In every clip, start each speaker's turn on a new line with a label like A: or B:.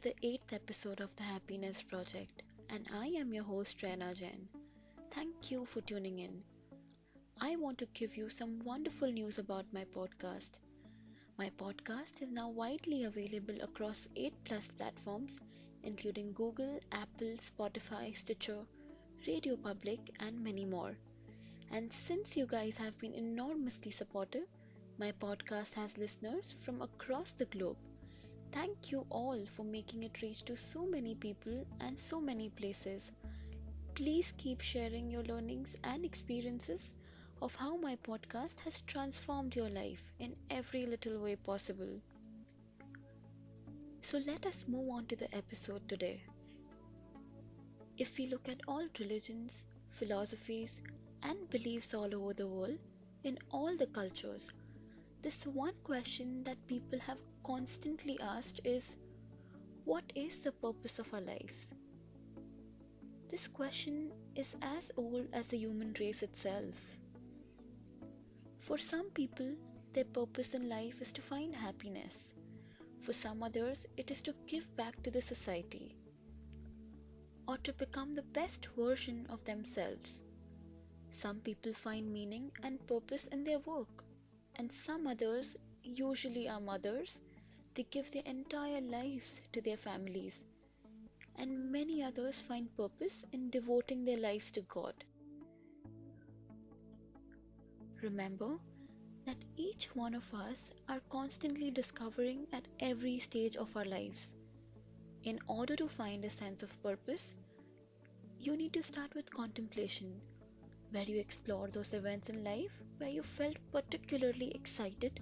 A: the 8th episode of the Happiness Project, and I am your host Rena Jain. Thank you for tuning in. I want to give you some wonderful news about my podcast. My podcast is now widely available across 8 plus platforms, including Google, Apple, Spotify, Stitcher, Radio Public, and many more. And since you guys have been enormously supportive, my podcast has listeners from across the globe. Thank you all for making it reach to so many people and so many places. Please keep sharing your learnings and experiences of how my podcast has transformed your life in every little way possible. So let us move on to the episode today. If we look at all religions, philosophies, and beliefs all over the world, in all the cultures, this one question that people have constantly asked is, what is the purpose of our lives? This question is as old as the human race itself. For some people, their purpose in life is to find happiness. For some others, it is to give back to the society or to become the best version of themselves. Some people find meaning and purpose in their work, and some others, usually our mothers, they give their entire lives to their families, and many others find purpose in devoting their lives to God. Remember that each one of us are constantly discovering at every stage of our lives. In order to find a sense of purpose, you need to start with contemplation, where you explore those events in life where you felt particularly excited,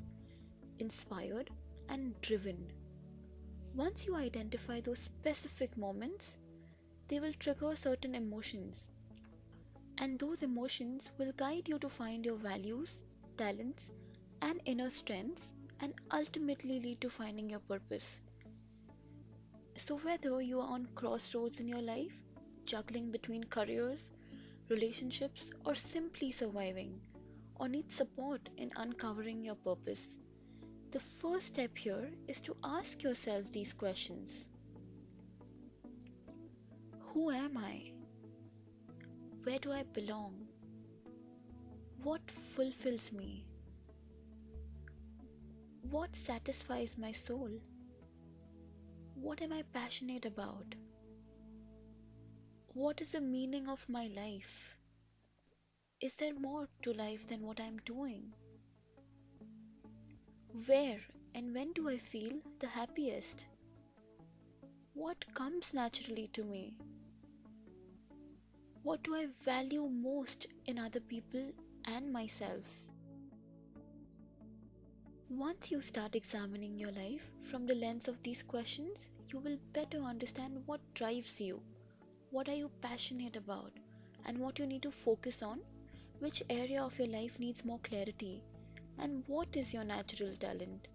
A: inspired, and driven. Once you identify those specific moments, they will trigger certain emotions, and those emotions will guide you to find your values, talents, and inner strengths, and ultimately lead to finding your purpose. So, whether you are on crossroads in your life, juggling between careers, relationships, or simply surviving, or need support in uncovering your purpose, the first step here is to ask yourself these questions. Who am I? Where do I belong? What fulfills me? What satisfies my soul? What am I passionate about? What is the meaning of my life? Is there more to life than what I'm doing? Where and when do I feel the happiest? What comes naturally to me? What do I value most in other people and myself? Once you start examining your life from the lens of these questions, you will better understand what drives you, what are you passionate about, and what you need to focus on, which area of your life needs more clarity, and what is your natural talent.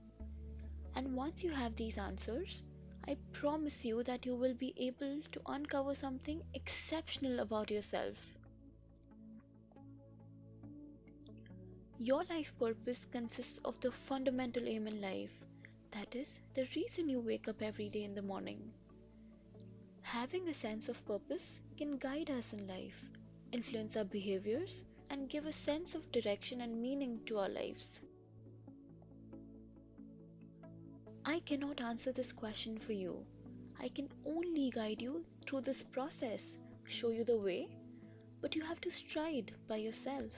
A: And once you have these answers, I promise you that you will be able to uncover something exceptional about yourself. Your life purpose consists of the fundamental aim in life, that is, the reason you wake up every day in the morning. Having a sense of purpose can guide us in life, influence our behaviors, and give a sense of direction and meaning to our lives. I cannot answer this question for you. I can only guide you through this process, show you the way, but you have to stride by yourself.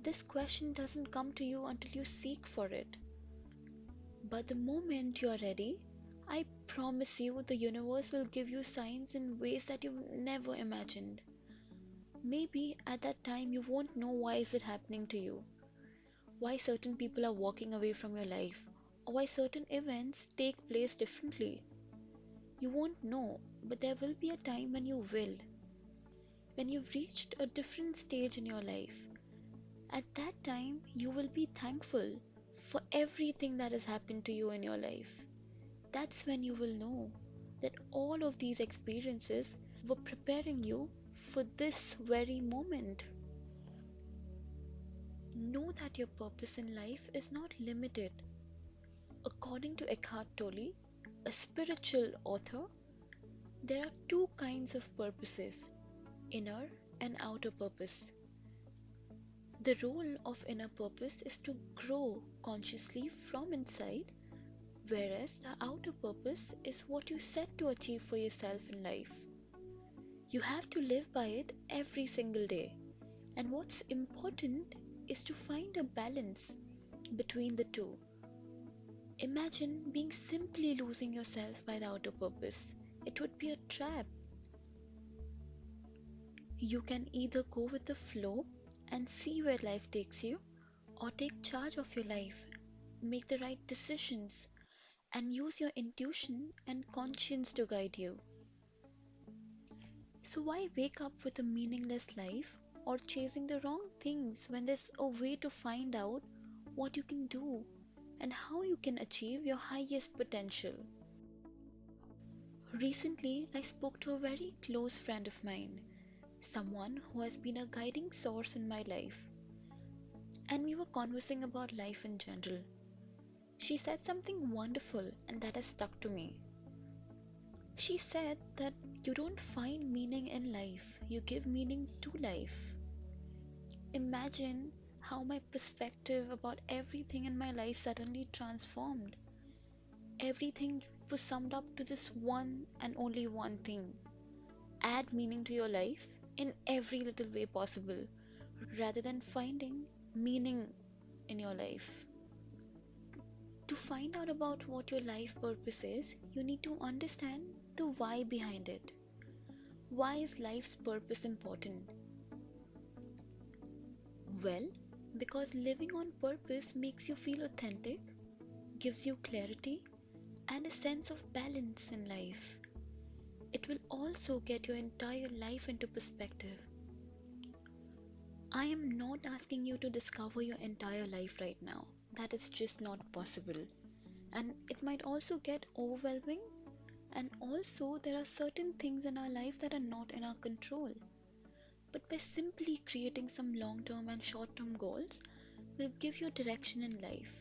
A: This question doesn't come to you until you seek for it. But the moment you are ready, I promise you the universe will give you signs in ways that you've never imagined. Maybe at that time you won't know why is it happening to you, why certain people are walking away from your life, or why certain events take place differently. You won't know, but there will be a time when you will. When you've reached a different stage in your life, at that time you will be thankful for everything that has happened to you in your life. That's when you will know that all of these experiences were preparing you for this very moment. Know that your purpose in life is not limited. According to Eckhart Tolle, a spiritual author, there are two kinds of purposes: inner and outer purpose. The role of inner purpose is to grow consciously from inside, whereas the outer purpose is what you set to achieve for yourself in life. You have to live by it every single day, and what's important is to find a balance between the two. Imagine being simply losing yourself by the outer purpose. It would be a trap. You can either go with the flow and see where life takes you, or take charge of your life, make the right decisions, and use your intuition and conscience to guide you. So, why wake up with a meaningless life or chasing the wrong things when there's a way to find out what you can do and how you can achieve your highest potential? Recently, I spoke to a very close friend of mine, someone who has been a guiding source in my life, and we were conversing about life in general. She said something wonderful, and that has stuck to me. She said that you don't find meaning in life, you give meaning to life. Imagine how my perspective about everything in my life suddenly transformed. Everything was summed up to this one and only one thing: add meaning to your life in every little way possible, rather than finding meaning in your life. To find out about what your life purpose is, you need to understand the why behind it. Why is life's purpose important? Well, because living on purpose makes you feel authentic, gives you clarity, and a sense of balance in life. It will also get your entire life into perspective. I am not asking you to discover your entire life right now. That is just not possible. And it might also get overwhelming. And also, there are certain things in our life that are not in our control. But by simply creating some long term and short term goals, will give you direction in life.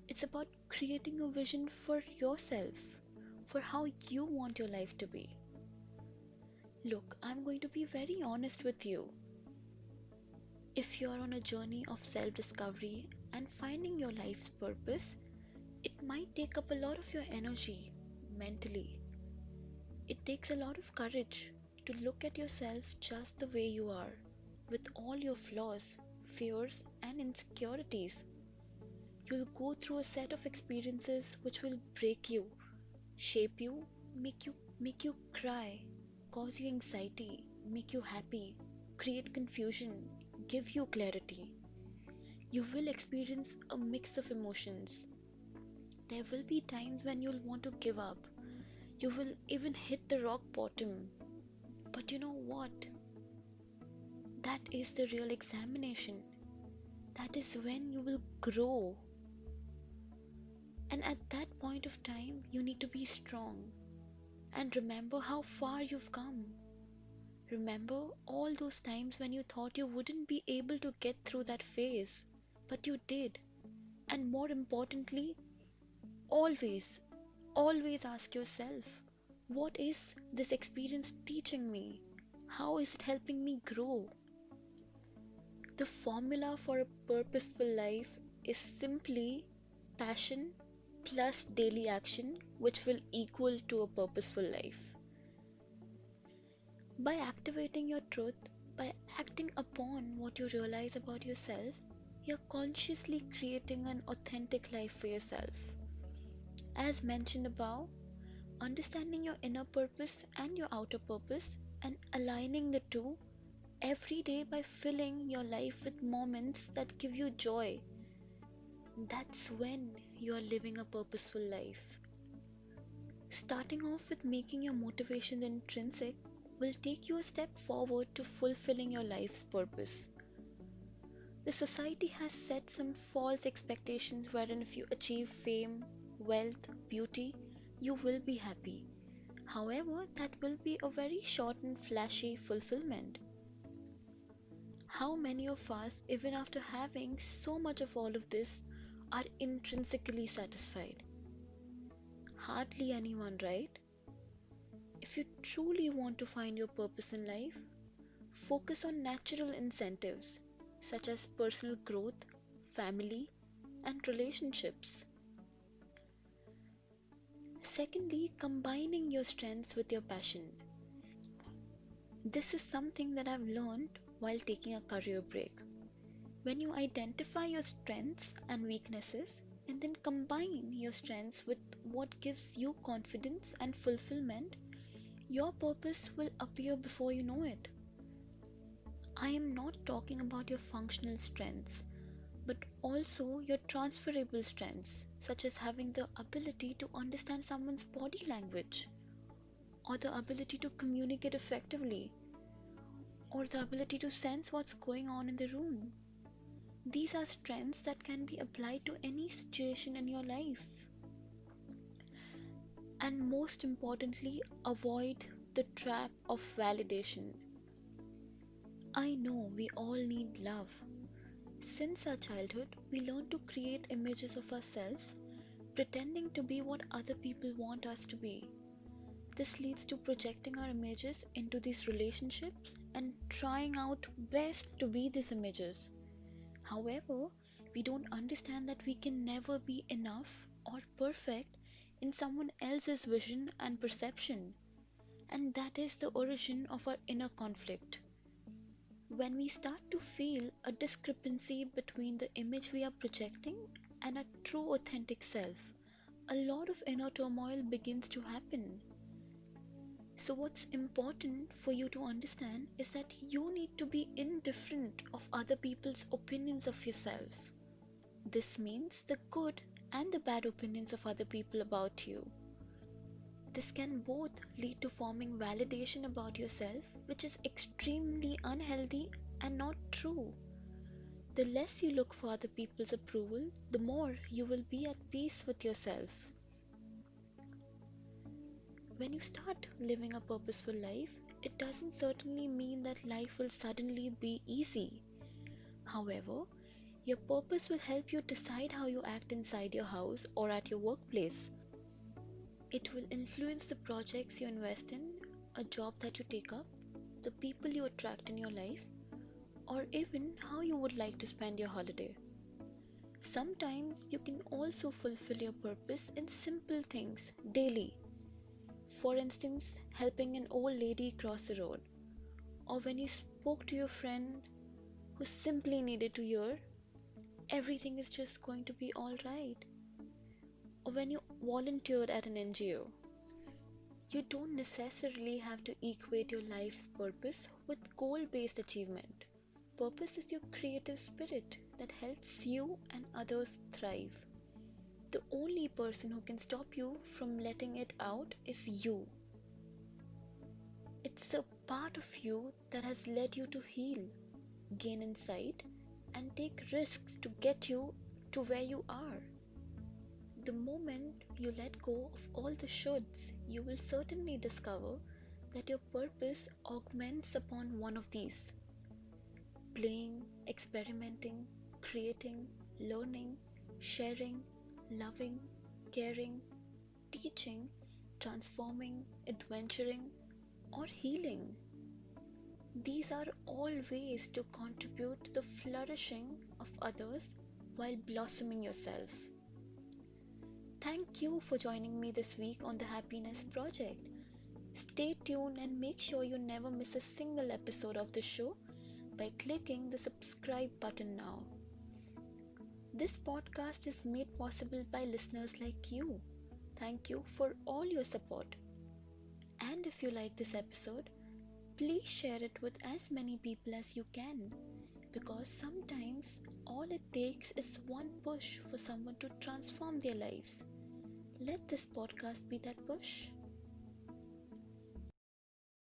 A: It's about creating a vision for yourself, for how you want your life to be. Look, I'm going to be very honest with you. If you're on a journey of self discovery and finding your life's purpose, it might take up a lot of your energy mentally. It takes a lot of courage to look at yourself just the way you are, with all your flaws, fears, and insecurities. You'll go through a set of experiences which will break you, shape you, make you cry, cause you anxiety, make you happy, create confusion, give you clarity. You will experience a mix of emotions. There will be times when you'll want to give up. You will even hit the rock bottom. But you know what? That is the real examination. That is when you will grow. And at that point of time, you need to be strong. And remember how far you've come. Remember all those times when you thought you wouldn't be able to get through that phase, but you did. And more importantly, always, always ask yourself, what is this experience teaching me? How is it helping me grow? The formula for a purposeful life is simply passion plus daily action, which will equal to a purposeful life. By activating your truth, by acting upon what you realize about yourself, you're consciously creating an authentic life for yourself. As mentioned above, understanding your inner purpose and your outer purpose and aligning the two every day by filling your life with moments that give you joy. That's when you are living a purposeful life. Starting off with making your motivation intrinsic will take you a step forward to fulfilling your life's purpose. The society has set some false expectations wherein if you achieve fame, wealth, beauty, you will be happy. However, that will be a very short and flashy fulfillment. How many of us, even after having so much of all of this, are intrinsically satisfied? Hardly anyone, right? If you truly want to find your purpose in life, focus on natural incentives such as personal growth, family, and relationships. Secondly, combining your strengths with your passion. This is something that I've learned while taking a career break. When you identify your strengths and weaknesses and then combine your strengths with what gives you confidence and fulfillment, your purpose will appear before you know it. I am not talking about your functional strengths, but also your transferable strengths, such as having the ability to understand someone's body language, or the ability to communicate effectively, or the ability to sense what's going on in the room. These are strengths that can be applied to any situation in your life. And most importantly, avoid the trap of validation. I know we all need love. Since our childhood, we learn to create images of ourselves, pretending to be what other people want us to be. This leads to projecting our images into these relationships and trying out best to be these images. However, we don't understand that we can never be enough or perfect in someone else's vision and perception, and that is the origin of our inner conflict. When we start to feel a discrepancy between the image we are projecting and our true authentic self, a lot of inner turmoil begins to happen. So, what's important for you to understand is that you need to be indifferent of other people's opinions of yourself. This means the good and the bad opinions of other people about you. This can both lead to forming validation about yourself, which is extremely unhealthy and not true. The less you look for other people's approval, the more you will be at peace with yourself. When you start living a purposeful life, it doesn't certainly mean that life will suddenly be easy. However, your purpose will help you decide how you act inside your house or at your workplace. It will influence the projects you invest in, a job that you take up, the people you attract in your life, or even how you would like to spend your holiday. Sometimes you can also fulfill your purpose in simple things daily. For instance, helping an old lady cross the road, or when you spoke to your friend who simply needed to hear, everything is just going to be alright, or when you volunteered at an NGO. You don't necessarily have to equate your life's purpose with goal based achievement. Purpose is your creative spirit that helps you and others thrive. The only person who can stop you from letting it out is you. It's a part of you that has led you to heal, gain insight, and take risks to get you to where you are. The moment you let go of all the shoulds, you will certainly discover that your purpose augments upon one of these: playing, experimenting, creating, learning, sharing, loving, caring, teaching, transforming, adventuring, or healing. These are all ways to contribute to the flourishing of others while blossoming yourself. Thank you for joining me this week on the Happiness Project. Stay tuned and make sure you never miss a single episode of the show by clicking the subscribe button now. This podcast is made possible by listeners like you. Thank you for all your support. And if you like this episode, please share it with as many people as you can, because sometimes all it takes is one push for someone to transform their lives. Let this podcast be that push.